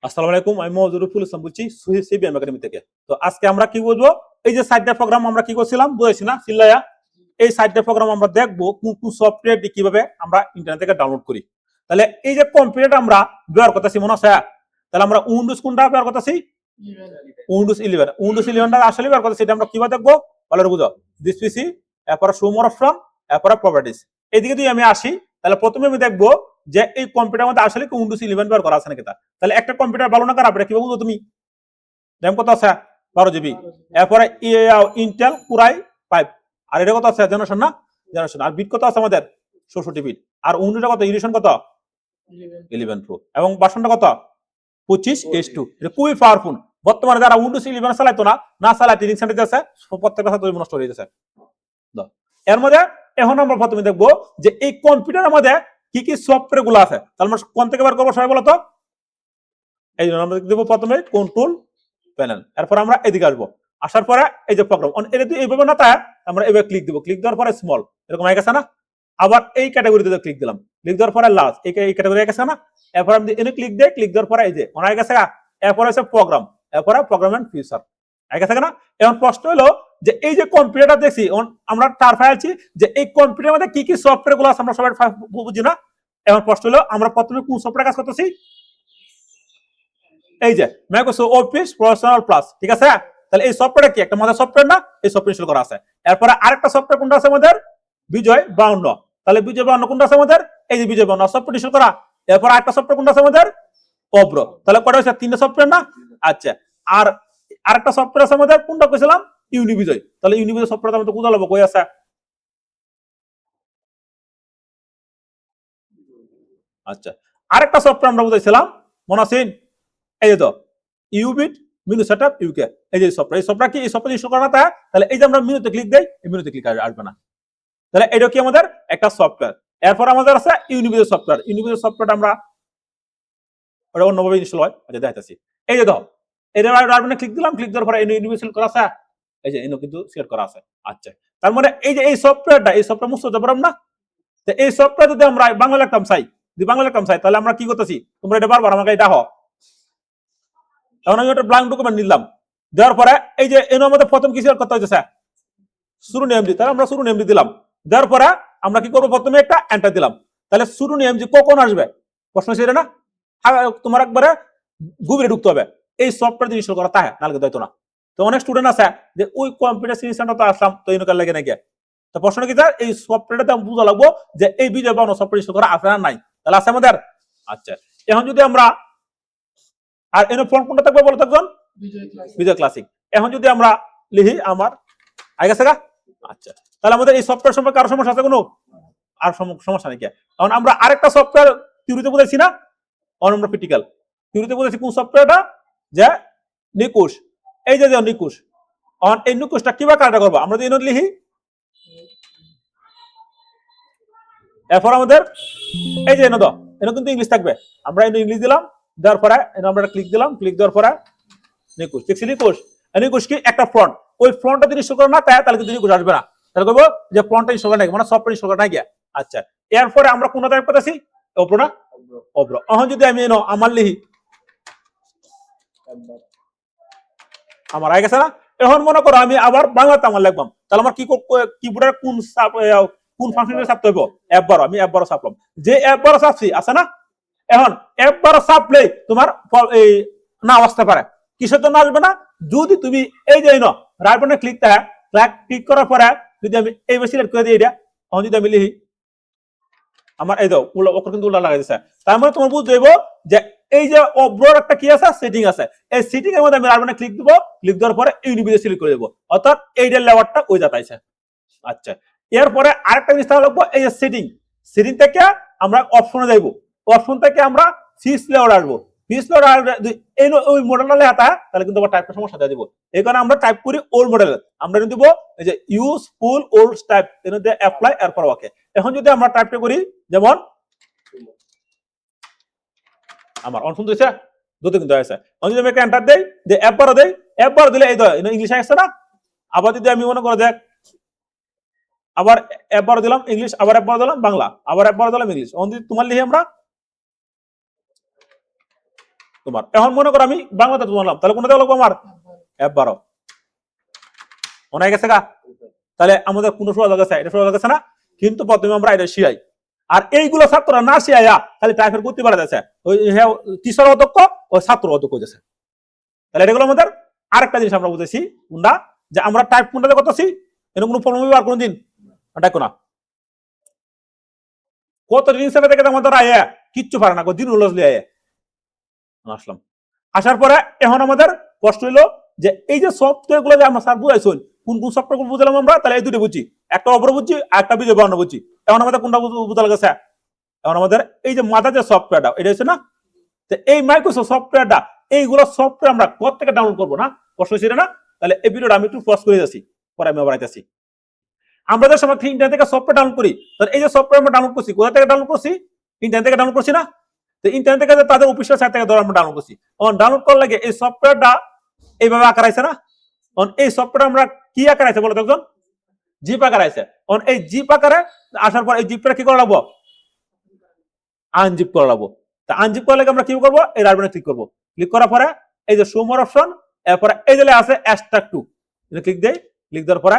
আসসালামু আলাইকুম, আমি মওজুদুল ইসলাম বলছি সিবিএম একাডেমি থেকে। তো আজকে আমরা কি বুঝবো, এই যে সাইডটা প্রোগ্রাম আমরা কি করছিলাম বুঝাইছি না সিল্লায়া, এই সাইডটা প্রোগ্রাম আমরা দেখবো কোন কোন সফটওয়্যারটি কিভাবে আমরা ইন্টারনেট থেকে ডাউনলোড করি। তাহলে এই যে কম্পিউটার আমরা ব্যবহার করতেছি মনে আছে, তাহলে আমরা উইন্ডোজ কোনটা ব্যবহার করতেছি, উইন্ডোজ 11 আসলে ব্যবহার করতেছি। এটা আমরা কিভাবে দেখবো ভালো করে বুঝো, দিস পিসি, এরপরে শো মোর অপশন, এরপরে প্রপার্টিস। এইদিকে যদি আমি আসি তাহলে প্রথমে আমি দেখবো যে এই কম্পিউটার মধ্যে আসলে কি উইন্ডোজ 11 ব্যবহার করা আছে নাকি। তাহলে একটা কম্পিউটার ভালো না খারাপ এটা কিভাবে বুঝো তুমি, র্যাম কত আছে 12 জিবি, এরপরে ইন্টেল কুরাই 5, আর এটা কত আছে জেনারেশন না, জেনারেশন, আর বিট কত আছে আমাদের 64 বিট, আর উইন্ডোজটা কত এডিশন কত 11 প্রো, এবং ভার্সনটা কত 25H2। এটা খুবই পাওয়ারফুল। বর্তমানে যারা উইন্ডোজ 11 চালাইতো না চালায় ট্রেনিং সেন্টার আছে, প্রত্যেকটা ছাত্র নষ্ট হয়ে যাচ্ছে। এর মধ্যে এখন আমরা প্রথমে দেখবো যে এই কম্পিউটারের মধ্যে কি কি সফটওয়্যার গুলো আছে। তাহলে আমরা কোন থেকে বার করবো সবাই বলো তো। এই জন্য আমরা দেবো প্রথমে কন্ট্রোল প্যানেল, এরপর আমরা এদিকে আসবো, আসার পরে এই যে প্রোগ্রাম এটা যদি এইভাবে না থাকে আমরা এভাবে ক্লিক দিব, ক্লিক দেওয়ার পরে স্মল এরকম হয়ে গেছে না। আবার এই ক্যাটাগরিতে ক্লিক দিলাম, ক্লিক দেওয়ার পরে লার্জ এই ক্যাটাগরি হয়ে গেছে না। এরপর আমি এনে ক্লিক দেই, ক্লিক দেওয়ার পরে এই যে মনে হয়ে গেছে, এরপরে হচ্ছে প্রোগ্রাম, এরপরে প্রোগ্রাম এন্ড ফিচার হয়ে গেছে না। এখন প্রশ্ন হলো যে এই যে কম্পিউটারটা দেখছি আমরা টার ফাইলছি যে এই কম্পিউটারের মধ্যে কি কি সফটওয়্যার গুলো আছে আমরা সবাই বুঝি না। এখন প্রশ্ন হলো আমরা প্রথমে কোন সফটওয়্যার কাজ করতেছি, এই যে মাইক্রোসফট অফিস প্রফেশনাল প্লাস, ঠিক আছে। তাহলে এই সফটওয়্যারটা কি একটা মজার সফটওয়্যার না, এই সফটওয়্যার ইনস্টল করা আছে। এরপরে আরেকটা সফটওয়্যার কোনটা আছে আমাদের, বিজয় 52। তাহলে বিজয় 52 কোনটা আছে আমাদের, এই যে বিজয় 52 সফটওয়্যার ইনস্টল করা। এরপর আরেকটা সফটওয়্যার কোনটা আছে আমাদের, অব্র। তাহলে কয়টা হচ্ছে, তিনটা সফটওয়্যার না। আচ্ছা, আর আরেকটা সফটওয়্যার আছে আমাদের কোনটা কইছিলাম, ইউনিবিজয়। তাহলে ইউনিবিজয় সফটওয়্যার আমরা তো কোথাও লব কই আছে। আচ্ছা, আরেকটা সফটওয়্যার আমরা বুঝাইছিলাম মনে আছে, এই যে তো ইউবিট মেনু সেটআপ ইউকে, এই যে সফটওয়্যার, এই সফটওয়্যার কি, এই সফটওয়্যার ইনস্টল করা না। তাহলে এই যে আমরা মেনুতে ক্লিক দেই, এই মেনুতে ক্লিক আসবে না। তাহলে এটা কি আমাদের একটা সফটওয়্যার। এরপর আমাদের আছে ইউনিবিজয় সফটওয়্যার। ইউনিবিজয় সফটওয়্যার আমরা ওটা অন্যভাবে ইনস্টল হয়, আচ্ছা দেখাইতেছি। এই যে দাও, এটা রাইট ক্লিক দিলাম, ক্লিক দেওয়ার পরে ইউনিবিজয় করা আছে, এই যে এনো কিন্তু সিলেক্ট করা আছে। আচ্ছা, তার মানে এই যে এই সফটওয়্যারটা, এই সফটওয়্যার মুছতে পারলাম না। তো এই সফটওয়্যার যদি আমরা বাংলা লিখতাম চাই, যদি বাংলা লিখতাম চাই, তাহলে আমরা কি করতেছি, তোমরা এটা বারবার আমাকে এটা হও। এখন আমি একটা ব্ল্যাঙ্ক ডকুমেন্ট নিলাম, দেওয়ার পরে এই যে এর মধ্যে প্রথম কি সিলেক্ট করতে হচ্ছে, শুরু নেম দি, তাহলে আমরা শুরু নেম দিলাম। দেওয়ার পরে আমরা কি করবো, প্রথমে একটা এন্টার দিলাম। তাহলে শুরু নেম যে কখন আসবে প্রশ্ন সেটা না, তোমার একবারে গভীরে ঢুকতে হবে। এই সফটওয়্যার ইনস্টল করা তাহে নালকে দায়িত্ব না। তো অনেক স্টুডেন্ট আছে যে ওই কম্পিউটার সিরিজ সেন্টার তো আসলাম তো ইনকার লাগে নাকি। তো প্রশ্ন কি স্যার, এই সফটওয়্যারটা বুঝা লাগবো যে এই বিজয় বানো সফটওয়্যার ইনস্টল করা আছে না নাই। তাহলে আছে আমাদের। আচ্ছা, এখন যদি আমরা, আর এর ফোন কোনটা থাকবে বলো তখন, বিজয় ক্লাসিক। এখন যদি আমরা লিখি আমার আগে গেছে গা। আচ্ছা, তাহলে আমাদের এই সফটওয়্যার সম্পর্কে আরো সমস্যা আছে কোনো, আর সমস্যা নেই। এখন আমরা আরেকটা সফটওয়্যার থিওরিতে বুঝাইছি না, আমরা প্র্যাকটিক্যাল থিওরিতে বুঝাইছি কোন সফটওয়্যারটা, যে নিকুশ। এই যে নিকুশ, এই নিকুশটা কিভাবে কাজটা করবো আমরা যদি এনে লিখি, এরপর আমাদের এই যে এনে দাও, এনে কিন্তু ইংলিশ থাকবে, আমরা এনে ইংলিশ দিলাম, দেওয়ার পরে আমরা ক্লিক দিলাম, ক্লিক দেওয়ার পরে নিকুশ দেখছি। নিকুশ, নিকুশ কি একটা ফ্রন্ট, ওই ফ্রন্টটা যদি ইনস্টল করা না তাই তাহলে কিন্তু নিকুশ আসবে না। তাহলে করবো যে ফ্রন্টটা ইনস্টল করা নাই, মানে সফটওয়্যার ইনস্টল করা নাই গিয়া। আচ্ছা, এরপরে আমরা কোন টাইপ করতেছি, অব্র না, অব্র। এখন যদি আমি এনো আমার লিখি, আমার আগে গেছে না। এখন মনে করো আমি আবার বাংলাতে আমার লিখবাম, তাহলে আমার কি কিবোর্ডের কোন ফাংশনে চাপতে হইব, F12। আমি F12 চাপলাম, যে F12 চাপছি আছে না। এখন F12 চাপলেই তোমার এই না আসতে পারে, কিসের জন্য আসবে না, যদি তুমি এই যে রাইট বাটনে ক্লিক করার পরে যদি আমি এই সিলেক্ট করে দিই এটা, এখন যদি আমি লিখি আমার এই দাও ওপর কিন্তু উল্টা লাগাই দিছে, তার মানে তোমার বুঝতে হইব যে এই যে অব্রোর একটা কি আছে, সেটিং আছে। এই সেটিং এর মধ্যে আমি রাইট বাটনে ক্লিক দিব, ক্লিক দেওয়ার পরে ইউনিবিজয় সিলেক্ট করে দেব, অর্থাৎ এইটার লেয়ারটা ওই যাতাইছে। আচ্ছা, এরপরে আরেকটা জিনিস তাহলে লাগবো, এই যে সেটিং থেকে আমরা অপশনে যাইব, অপশন থেকে আমরা ফিস লেয়ার আসবো, ফিস লেয়ার এই ওই মডেলটা লেখা তাহলে কিন্তু আবার টাইপের সমস্যা দিয়ে দিব। এই কারণে আমরা টাইপ করি ওল্ড মডেল, আমরা দিব এই যে ইউজ ফুল ওল্ড টাইপ, এর মধ্যে অ্যাপ্লাই এরপর ওকে। এখন যদি আমরা টাইপটা করি, যেমন আমার অন শুনতে হয়েছে দুটো কিন্তু আছে, যদি আমি একটা এন্টার দেই, যে F12 দেই, F12 দিলে এই ইংলিশ আসছে না। আবার যদি আমি মনে করে দেখ, আবার F12 দিলাম ইংলিশ, আবার F12 দিলাম বাংলা, আবার F12 দিলাম ইংলিশ। তোমার লিখি আমরা তোমার। এখন মনে করো আমি বাংলাতে বললাম, তাহলে কোনটা দেওয়া লাগবো আমার F12 মনে হয়ে গেছে গা। তাহলে আমাদের কোন সোজা গেছে, এটা সোজা গেছে না, কিন্তু প্রথমে আমরা এটা শিয়াই। আর এইগুলো ছাত্ররা না শিয়াইয়া খালি টাইপের করতে পারে যাচ্ছে, ওই টিচার অধ্যক্ষ ওই ছাত্র অধ্যক্ষ হয়েছে। তাহলে এগুলো আমাদের আরেকটা জিনিস আমরা বুঝেছি কোনটা, যে আমরা টাইপ কোনটাতে করতেছি, এরকম কোনো প্রবলেম আর কোনদিন দেখো না। কত জিনিস থেকে আমাদের আয়া কিচ্ছু পারে না, দিন উল্লাসলি আয়া আসলাম। আসার পরে এখন আমাদের কষ্ট হইলো যে এই যে সফটওয়্যার গুলো যে আমরা স্যার বুঝাইছেন, কোন কোন সফটওয়্যার গুলো বুঝলাম আমরা, তাহলে এই দুটো বুঝছি, একটা অপর বুঝছি আর একটা বিজয় বান্ন বুঝছি। এখন আমাদের কোনটা বুঝা লাগছে, এখন আমাদের এই যে মাথা যে সফটওয়্যারটা এটা হচ্ছে না, এই মাইক্রোসফট সফটওয়্যারটা, এইগুলো সফটওয়্যার আমরা কোথা থেকে ডাউনলোড করবো না, কষ্ট হয়েছে না। তাহলে এই ভিডিওটা আমি একটু পজ করে যাচ্ছি, পরে আমি আবার আইতেছি। আমরা যে সময় ইন্টারনেট থেকে সফটওয়্যার ডাউনলোড করি, তাহলে এই যে সফটওয়্যার আমরা ডাউনলোড করছি, কোথা থেকে ডাউনলোড করছি, ইন্টারনেট থেকে ডাউনলোড করছি না। তো ইন্টারনেট থেকে তাদের অফিসিয়াল সাইট থেকে ধর আমরা ডাউনলোড করছি। ডাউনলোড করার লাগে এই সফটওয়্যারটা এইভাবে আকার আছে না, এই সফটওয়্যার আমরা কি আকার আছে বলো তো একজন, জিপ আকার আছে। এই জিপ আকারে আসার পর এই জিপটা কি করা লাগবো, আনজিপ করা লাগবো। তা আনজিপ করার লাগে আমরা কি করবো, এই রাইট বাটনে ক্লিক করবো। ক্লিক করার পরে এই যে শো মোর অপশন, এরপরে এই যে আছে এক্সট্রাক্ট টু, ক্লিক দেই। ক্লিক দেওয়ার পরে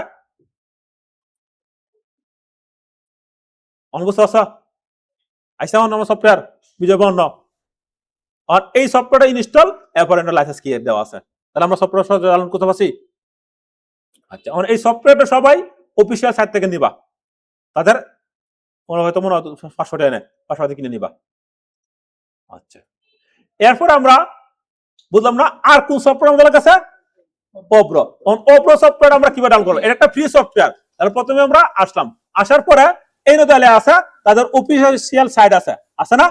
অনবস্থা আইসা আমার সফটওয়্যার বিজয় বর্ণ, আর এই সফটওয়্যারটা ইনস্টল, এরপরে লাইসেন্স কি দেওয়া আছে। তাহলে আমরা সফটওয়্যার ডাউনলোড করতে পারছি। আচ্ছা, এই সফটওয়্যারটা সবাই অফিসিয়াল সাইট থেকে নিবা, তাদের হয়তো মনে হয় 500 টাকা নেয়, 500 টাকা কিনে নিবা। আচ্ছা, এরপর আমরা বুঝলাম না আর কোন সফটওয়্যার আমাদের কাছে, অব্র। অব্র সফটওয়্যার আমরা কিভাবে ডাউনলোড করবো, এটা একটা ফ্রি সফটওয়্যার। তাহলে প্রথমে আমরা আসলাম, আসার পরে এই নদলে আছে তাদের অফিসিয়াল সাইট আছে না,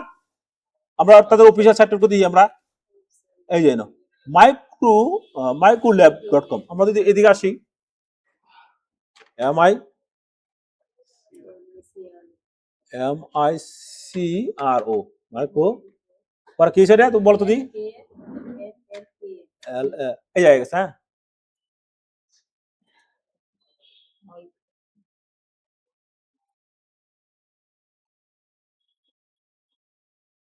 আমরা তাদের অফিসিয়াল সাইটের প্রতি আমরা এই যে microlab.com, আমরা যদি এদিকে আসি, MICRO মাইক্রো, পরে কি সেটা তুমি বলো তো দি, এই জায়গায় গেছে। হ্যাঁ,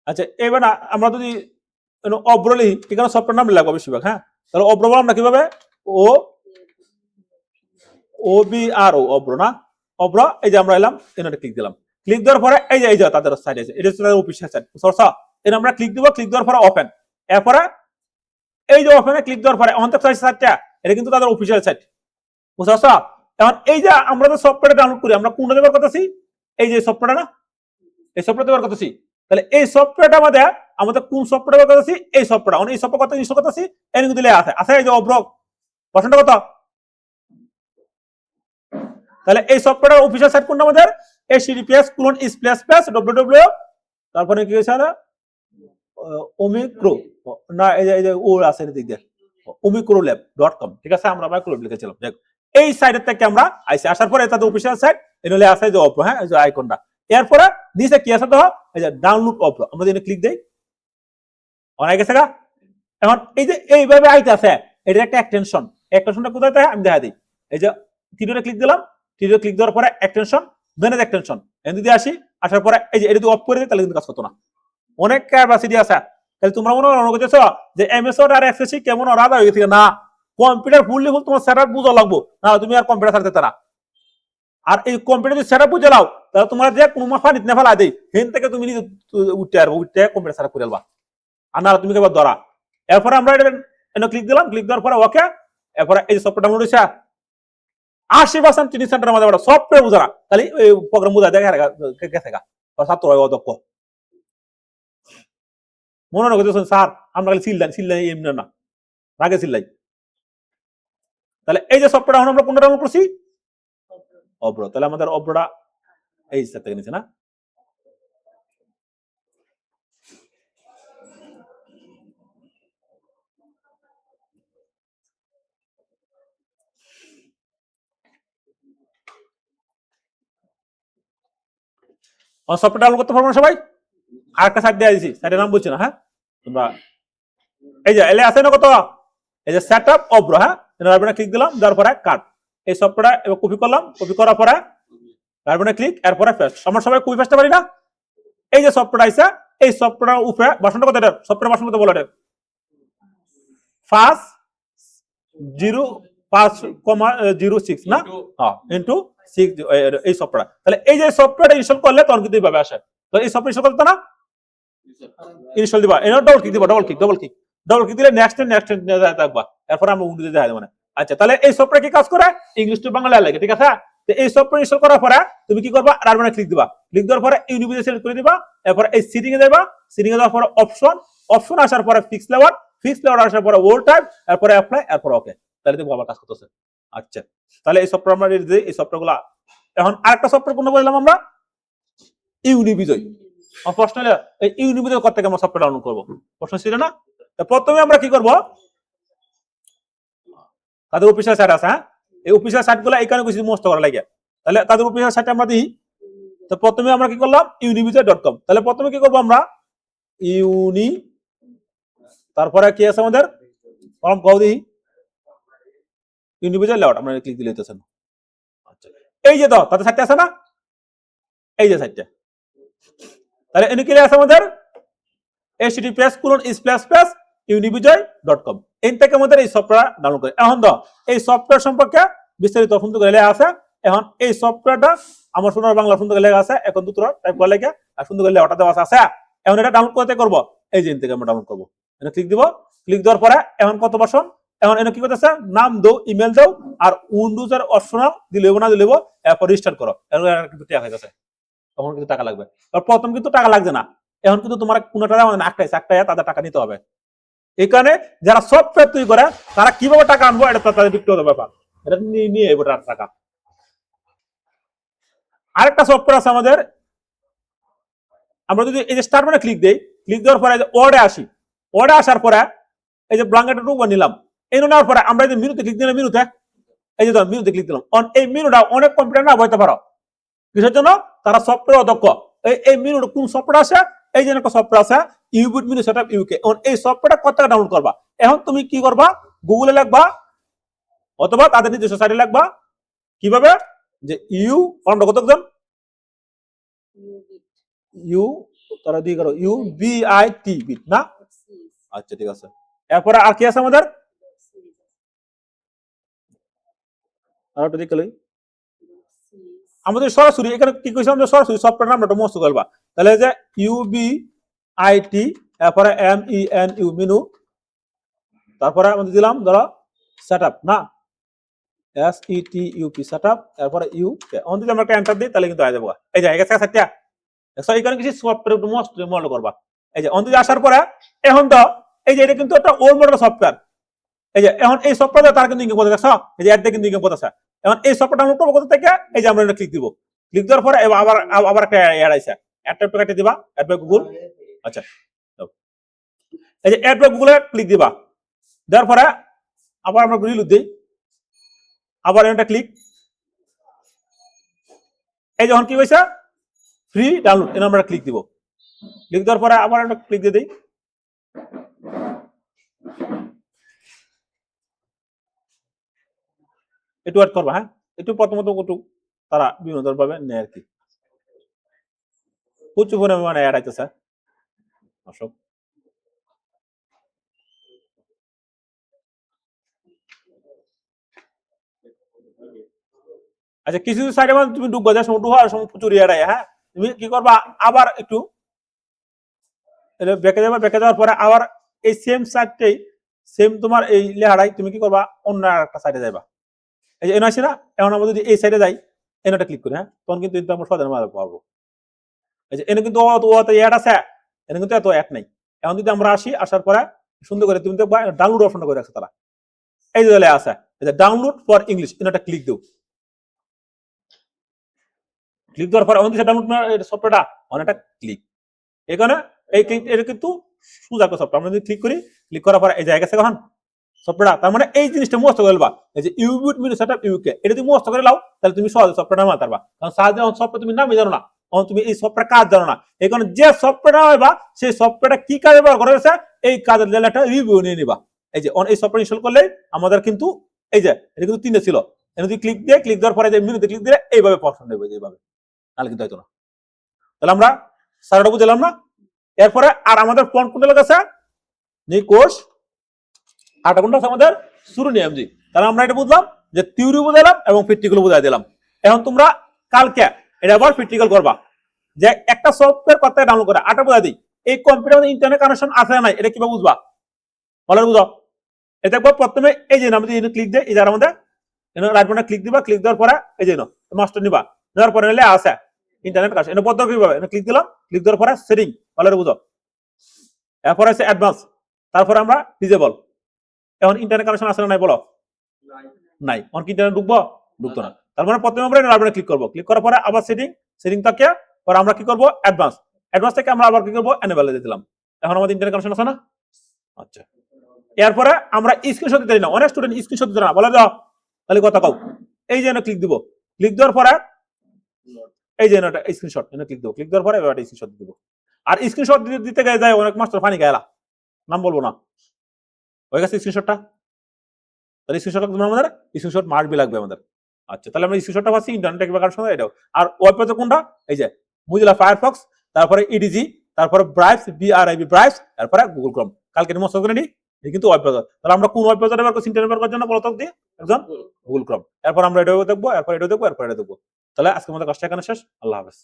আচ্ছা, এবার না আমরা যদি অব্রলি এখানে সফটওয়্যার নাম লাগবে বেশিরভাগ। হ্যাঁ, তাহলে অব্র বললাম না কিভাবে, OBRO অব্র না, অব্র। এই যে আমরা এলাম, এখানে ক্লিক দিলাম। ক্লিক দেওয়ার পরে এই যে তাদের সাইট আছে, এটা হচ্ছে তাদের অফিসিয়াল সাইট সরসা। এর আমরা ক্লিক দিব, ক্লিক দেওয়ার পরে ওপেন, এরপরে এই যে ওপেনে ক্লিক দেওয়ার পরে অন্তত সাইটটা, এটা কিন্তু তাদের অফিসিয়াল সাইট বুঝছো। এখন এই যে আমরা যে সফটওয়্যার ডাউনলোড করি, আমরা কোনটা ব্যবহার করতেছি, এই যে সফটওয়্যার না, এই সফটওয়্যার ব্যবহার করতেছি। তাহলে এই সফটওয়্যারটা আমাদের কোন সফটওয়্যার ব্যবহার করতেছি, এই সফটওয়্যার, এই সফটওয়্যার কত ইনস্টল করতেছি, এর কিন্তু আছে এই যে অব্র পছন্দ কত। তাহলে এই সফটওয়্যারের অফিসিয়াল সাইট কোনটা আমাদের, https://www, তারপরে কি হয়েছে না, ওমিক্রো না, এই যে ও আছে দিক দিয়ে omicrolab.com, ঠিক আছে, আমরা মাইক্রোল্যাব লিখেছিলাম। এই সাইটের থেকে আমরা আইসি, আসার পরে তাদের অফিসিয়াল সাইট এনলে আছে যে অপ্রো। হ্যাঁ, এই যে আইকনটা, এরপরে নিচে কি আছে তো, এই যে ডাউনলোড অপ্রো, আমরা যদি ক্লিক দেই অনেক গেছে গা। এখন এই যে এইভাবে আইতে আছে, এটা একটা এক্সটেনশন, এক্সটেনশনটা কোথায় থাকে আমি দেখা দিই। এই যে থ্রিডে ক্লিক দিলাম, থ্রিডে ক্লিক দেওয়ার পরে এক্সটেনশন, ম্যানেজ এক্সটেনশন, এখানে যদি আসি, আসার পরে এই যে এটা যদি অফ করে দিই তাহলে কিন্তু কাজ করতো না। অনেক ক্যাপাসিটি আছে, তাহলে তোমরা মনে করতেছো যে এমএস ওয়ার্ড আর এক্সেল শিট কেমন আলাদা হয়ে গেছে না, কম্পিউটার ফুললি ফুল তোমার সেটআপ বুঝা লাগবো না, তুমি আর কম্পিউটার ছাড়তে না। আর এই কম্পিউটার যদি সেটআপ বুঝে লাও, তাহলে তোমার যে কোনো মাফা নিতে ফেলা দেই, হেন থেকে তুমি নিজে উঠতে পারবো, উঠতে কম্পিউটার সেটআপ করে আলবা, আর না তুমি কেবল ধরা। এরপরে আমরা এটা ক্লিক দিলাম, ক্লিক দেওয়ার পরে ওকে, এরপরে এই যে সফটওয়্যার ডাউনলোড হয়েছে। 80% ট্রেনিং সেন্টারের মধ্যে সফটওয়্যার বুঝা না, তাহলে এই প্রোগ্রাম বুঝা দেখা গেছে গা, ছাত্র হয় অদক্ষ। মনে করতেছেন স্যার আমরা খালি সিল্লাই এমনি না, রাগে সিল্লাই। তাহলে এই যে সফটওয়্যার আমরা কোনটা ডাউনলোড করছি, অব্র। তাহলে আমাদের অব্রটা এই থেকে নিচে না, সফটওয়্যার ডাউনলোড করতে পারবো না সবাই। আরেকটা সাইট দিয়ে দিয়েছি, সাইটের নাম বলছি না। হ্যাঁ, তোমরা এই যে এলে আছে না কত, এই যে সেটআপ অব্র। হ্যাঁ, রাইট ক্লিক দিলাম, দেওয়ার পরে কাট, এই সফটওয়্যার এবার কপি করলাম, কপি করার পরে রাইট ক্লিক, এরপরে পেস্ট। আমরা সবাই কপি পেস্টটা পারি না। এই যে সফটওয়্যার আইছে, এই সফটওয়্যার উপরে বাসনটা কত, এটা সফটওয়্যার বাসন কত বলো, এটা 5.06 না ইন্টু 6 এই সফটওয়্যার, তাহলে এই যে সফটওয়্যারটা ইনস্টল করলে তখন কিন্তু এইভাবে আসে। তো এই সফটওয়্যার ইনস্টল করতে না ইনস্টল দিবা, এনে ডবল ক্লিক দিবা, ডবল ক্লিক দিলে নেক্সট থাকবা, এরপর আমরা উইন্ডোজে যাই মানে। আচ্ছা, তাহলে এই সফটওয়্যার কি কাজ করে, ইংলিশ টু বাংলা লাগে, ঠিক আছে। তো এই সফটওয়্যার ইনস্টল করার পরে তুমি কি করবা, রান ক্লিক দিবা, ক্লিক দেওয়ার পরে ইউনিভার্সিটি সিলেক্ট করে দিবা, এরপর এই সেটিং এ যাবা, সেটিং এ যাওয়ার পরে অপশন আসার পরে ফিক্স লেআউট আসার পরে ওল্ড টাইপ, এরপরে অ্যাপ্লাই, এরপর ওকে, তাহলে দেখো আবার কাজ করতেছে। আচ্ছা, তাহলে এই সফটওয়্যার আমরা এই সফটওয়্যারগুলো। এখন আরেকটা সফটওয়্যার কোনটা বললাম আমরা, ইউনিবিজয়। প্রশ্ন হলো এই ইউনিবিজয় কত থেকে আমরা সফটওয়্যার ডাউনলোড করব, প্রশ্ন ছিল না। প্রথমে আমরা কি করব, তাদের অফিসিয়াল সাইট আছে, হ্যাঁ, এই অফিসিয়াল সাইটগুলো এখানে কিছু মুস্ত করা লাগে, তাহলে তাদের অফিসিয়াল সাইটে আমরা দিই। তো প্রথমে আমরা কি করলাম, univision.com, তাহলে প্রথমে কি করব আমরা তারপরে কি আছে আমাদের ফর্ম কও দিই ইউনিভিজন লেআউট, আমরা ক্লিক দিলে হইতেছে না। আচ্ছা, এই যে দাও তাদের সাইটে আছে না, এই যে সাইটটা, তাহলে এনে কি আছে আমাদের https://univision.com, এন থেকে আমাদের এই সফটওয়্যার ডাউনলোড করে। এখন দাও এই সফটওয়্যার সম্পর্কে বিস্তারিত সুন্দর করে লেখা আছে। এখন এই সফটওয়্যারটা আমার সোনার বাংলা সুন্দর করে লেখা আছে, এখন দুটো টাইপ করে লেখা আর সুন্দর করে লেখাটা দেওয়া আছে। এখন এটা ডাউনলোড করতে করব, এই যে এন থেকে আমরা ডাউনলোড করব, এখানে ক্লিক দিব, ক্লিক দেওয়ার পরে এখন কত ভার্সন, এখন এনে কি করতেছে, নাম দাও, ইমেল দাও, আর উইন্ডোজ এর অপশনাল দিলেব না দিলেব, এরপর রেজিস্টার করো, এখন কিন্তু টাকা হয়ে গেছে, তখন কিন্তু টাকা লাগবে। আর প্রথম কিন্তু টাকা লাগবে না, এখন কিন্তু তোমার কোনটা আটটায় তাদের টাকা নিতে হবে। এখানে যারা সফটওয়্যার তৈরি করে তারা কিভাবে টাকা আনবো, এটা তাদের ব্যক্তিগত ব্যাপার, এটা নিয়ে টাকা। আরেকটা সফটওয়্যার আছে আমাদের, আমরা যদি এই যে স্টার্ট মানে ক্লিক দেই, ক্লিক দেওয়ার পরে ওয়ার্ডে আসি, ওয়ার্ডে আসার পরে এই যে ব্ল্যাঙ্কেট টুকু নিলাম, এই নেওয়ার পরে আমরা এই যে মেনুতে ক্লিক দিলাম, মেনুতে এই যে মেনুতে ক্লিক দিলাম, এই মেনুটা অনেক কম্পিউটার না বইতে পারো, কিসের জন্য, তারা সফটওয়্যার অদক্ষ। এই মেনুটা কোন সফটওয়্যার আছে, এই যে একটা সফটওয়্যার আছে ইউবিট মিনি সেটআপ ইউকে, এই সফটওয়্যারটা কত টাকা ডাউনলোড করবা, এখন তুমি কি করবা, গুগলে লিখবা অথবা তাদের নিজস্ব সাইটে লিখবা, কিভাবে, যে ফর্মটা কতজন তারা দিয়ে করো UBIT বিট না। আচ্ছা, ঠিক আছে। এরপরে আর কি আছে আমাদের, আমাদের সরাসরি এখানে কি কইছে, আমরা সরাসরি সফটওয়্যার নামটা মস্ত করবা, তাহলে যে UBIT, এরপরে MENU মেনু, তারপরে আমাদের দিলাম ধরো সেটআপ না, SETUP সেটআপ, এরপরে আমাদের যদি আমরা একটা এন্টার দিই তাহলে কিন্তু আই যাবো, এই যে এখানে সাইটটা এখানে কিছু সফটওয়্যার মস্ত মডেল করবা, এই যে অন্তে আসার পরে এখন তো এই যে এটা কিন্তু একটা ওল্ড মডেল সফটওয়্যার, এই যে এখন এই সফটওয়্যার তার কিন্তু ইনকাম করতে দেখছো, এই যে অ্যাড কিন্তু ইনকাম করতেছে। এখন এই সফটওয়্যার ডাউনলোড করব কোথা থেকে, এই যে আমরা এটা ক্লিক দিব, ক্লিক দেওয়ার পরে আবার একটা অ্যাড আইছে, অ্যাডটা কেটে দিবা, অ্যাড বাই গুগল। আচ্ছা, এই যে অ্যাড বাই গুগলে ক্লিক দিবা, দেওয়ার পরে আবার আমরা রিলোড দেই, আবার এটা ক্লিক, এই যখন কি হইছে ফ্রি ডাউনলোড, এর আমরা ক্লিক দিব, ক্লিক দেওয়ার পরে আবার একটা ক্লিক দিয়ে দেই, একটু ওয়েট করবা, হ্যাঁ, একটু প্রথমত একটু তারা বিভিন্ন ভাবে নেয় আর কি, প্রচুর পরিমাণে অ্যাড আইতেছে দর্শক। আচ্ছা, কিছু সাইডে মানে তুমি ডুববা যাও, সময় ডুবা সময় প্রচুর অ্যাড আয়, হ্যাঁ, তুমি কি করবা, আবার একটু বেঁকে যাবা, বেঁকে যাওয়ার পরে আবার এই সেম সাইডটাই সেম তোমার এই লেহারাই তুমি কি করবা, অন্য একটা সাইডে যাইবা, এই যে এনে আসি না, এখন আমরা যদি এই সাইডে যাই, এনটা ক্লিক করি, হ্যাঁ, তখন কিন্তু আমরা সহজে মারা পারবো। এই যে এনে কিন্তু অ্যাড আছে, এনে কিন্তু এত অ্যাড নাই। এখন যদি আমরা আসি, আসার পরে সুন্দর করে তুমি দেখবা ডাউনলোড অপশনটা করে রাখছে তারা, এই যে আছে, এই যে ডাউনলোড ফর ইংলিশ, এটা ক্লিক দিও, ক্লিক দেওয়ার পরে আমাদের ডাউনলোড সফটওয়্যারটা অনেকটা ক্লিক, এখানে এই ক্লিক, এটা কিন্তু সুজা সফটওয়্যার, আমরা যদি ক্লিক করি, ক্লিক করার পরে এই জায়গা আছে কখন সফটওয়্যার, তার মানে এই জিনিসটা মুখস্থ করে লবা, এই যে ইউবিট মিনি সেটআপ ইউকে, এটা তুমি মুখস্থ করে লাও, তাহলে তুমি সহজে সফটওয়্যার নামাতে পারবা। কারণ সাধারণ সফটওয়্যার তুমি নামই জানো না, তুমি এই সফটওয়্যার কাজ জানো না, এখানে যে সফটওয়্যার নামাইবা সেই সফটওয়্যারটা কি কাজে ব্যবহার করা হয়েছে এই কাজের জন্য একটা রিভিউ নিয়ে নিবা। এই যে এই সফটওয়্যার ইনস্টল করলে আমাদের কিন্তু এই যে এটা কিন্তু 3 ছিল, এটা যদি ক্লিক দিয়ে, ক্লিক দেওয়ার পরে যে মেনুতে ক্লিক দিলে এইভাবে পছন্দ হবে, এইভাবে, তাহলে কিন্তু হয়তো না। তাহলে আমরা সারাটা বুঝলাম না। এরপরে আর আমাদের ফন্ট কোনটা লাগাছে, নি কোর্স আটটা কোনটা আছে আমাদের শুরুনি এমজি। তাহলে আমরা এটা বুঝলাম যে থিওরি বুঝাইলাম এবং প্র্যাকটিক্যাল বুঝাই দিলাম। এখন তোমরা কালকে এটা আবার প্র্যাকটিক্যাল করবা, যে একটা সফটওয়্যার কথা ডাউনলোড করে আটা বুঝাই দিই, এই কম্পিউটার ইন্টারনেট কানেকশন আছে না নাই এটা কিভাবে বুঝবা, বলো বুঝো। এটা দেখবো প্রথমে এই যে আমরা যদি ক্লিক দেই, এই যে আমাদের রাইট বাটনে ক্লিক দিবা, ক্লিক দেওয়ার পরে এই যে মাস্টার নিবা, নেওয়ার পরে নিলে আছে ইন্টারনেট কানেকশন। এটা পদ্ধতি কিভাবে, ক্লিক দিলাম, ক্লিক দেওয়ার পরে সেটিং, বলো বুঝো। এরপরে আছে অ্যাডভান্স, তারপরে আমরা ডিজেবল। এখন ইন্টারনেট কানেকশন আছে না নাই বলো, নাই। অন কি ইন্টারনেট ঢুকবো, ঢুকতো না। তার মানে প্রথমে আমরা রাইট বাটনে ক্লিক করবো, ক্লিক করার পরে আবার সেটিং, সেটিং থেকে পরে আমরা কি করবো অ্যাডভান্স, অ্যাডভান্স থেকে আমরা আবার কি করবো এনেবল দিয়ে দিলাম। এখন আমাদের ইন্টারনেট কানেকশন আছে না। আচ্ছা, এরপরে আমরা স্ক্রিনশট দিতে না, অনেক স্টুডেন্ট স্ক্রিনশট দিতে না, বলে দাও তাহলে কথা কও। এই যে ক্লিক দিব, ক্লিক দেওয়ার পরে এই যে এটা স্ক্রিনশট ক্লিক দেবো, ক্লিক দেওয়ার পরে এবার স্ক্রিনশট দিব। আর স্ক্রিনশট দিতে গিয়ে যায় অনেক মাস্টার পানি গায়লা, নাম বলবো না, হয়ে গেছে স্ক্রিনশটটা। তাহলে স্ক্রিনশট তোমার আমাদের স্ক্রিনশট মার্কবি লাগবে আমাদের। আচ্ছা, তাহলে আমরা স্ক্রিনশটটা পাচ্ছি ইন্টারনেট কিভাবে সময় এটাও। আর ওয়েব পেজে কোনটা, এই যে মুজিলা ফায়ারফক্স, তারপরে ইডিজি, তারপরে ব্রাইভস, বিআরআইবি ব্রাইভস, তারপরে গুগল ক্রোম। কালকে মস্ত করে নি, এই কিন্তু ওয়েব পেজ। তাহলে আমরা কোন ওয়েব পেজে ব্যবহার করছি ইন্টারনেট ব্যবহার করার জন্য বলতো দিয়ে একজন গুগল ক্রোম। এরপর আমরা এটাও দেখবো, এরপর এটা দেখবো, এরপর এটা দেখবো। তাহলে আজকের মতো কাজটা এখানে শেষ। আল্লাহ হাফেজ।